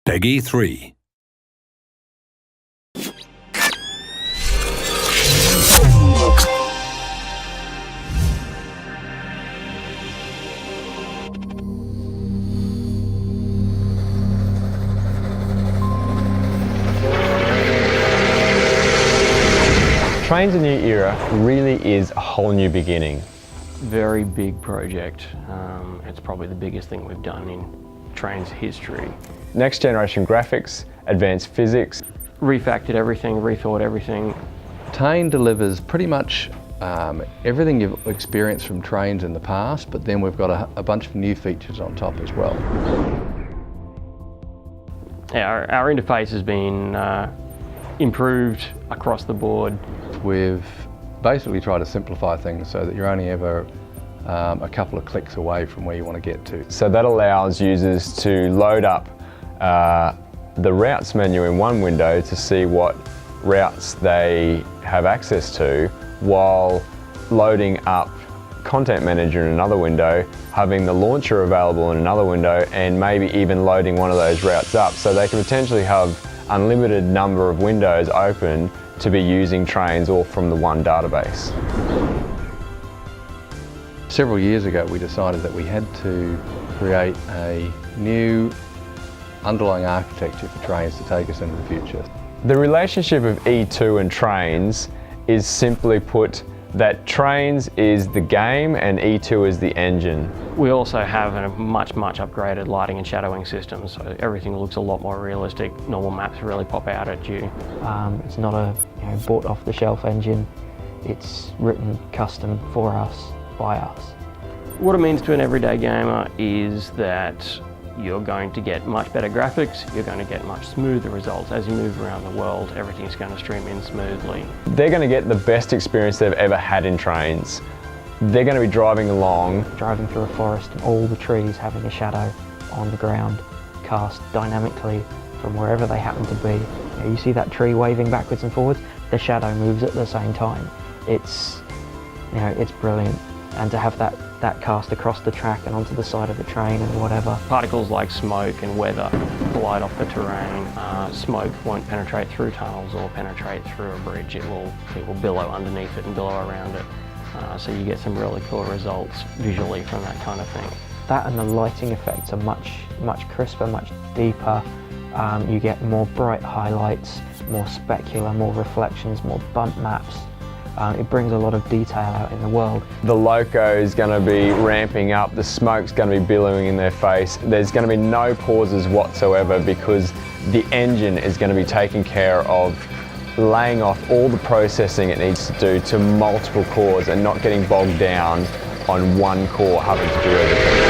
Peggy 3. Trainz a new era really is a whole new beginning. Very big project. It's probably the biggest thing we've done in Trainz history. Next generation graphics, advanced physics. Refactored everything, rethought everything. Trainz delivers pretty much everything you've experienced from Trainz in the past, but then we've got a bunch of new features on top as well. Our interface has been improved across the board. We've basically tried to simplify things so that you're only ever a couple of clicks away from where you want to get to. So that allows users to load up the routes menu in one window to see what routes they have access to, while loading up Content Manager in another window, having the launcher available in another window, and maybe even loading one of those routes up, so they can potentially have unlimited number of windows open to be using Trainz all from the one database. Several years ago we decided that we had to create a new underlying architecture for Trainz to take us into the future. The relationship of E2 and Trainz is, simply put, that Trainz is the game and E2 is the engine. We also have a much upgraded lighting and shadowing system, so everything looks a lot more realistic. Normal maps really pop out at you. It's not a bought off the shelf engine. It's written custom for us, by us. What it means to an everyday gamer is that you're going to get much better graphics, you're going to get much smoother results. As you move around the world, everything's going to stream in smoothly. They're going to get the best experience they've ever had in Trainz. They're going to be driving along. Driving through a forest and all the trees having a shadow on the ground, cast dynamically from wherever they happen to be. You see that tree waving backwards and forwards, the shadow moves at the same time. It's brilliant. And to have that cast across the track and onto the side of the train and whatever. Particles like smoke and weather glide off the terrain. Smoke won't penetrate through tunnels or penetrate through a bridge. It will billow underneath it and billow around it. So you get some really cool results visually from that kind of thing. That and the lighting effects are much crisper, much deeper. You get more bright highlights, more specular, more reflections, more bump maps. It brings a lot of detail out in the world. The loco is going to be ramping up, the smoke's going to be billowing in their face. There's going to be no pauses whatsoever because the engine is going to be taking care of laying off all the processing it needs to do to multiple cores and not getting bogged down on one core having to do everything.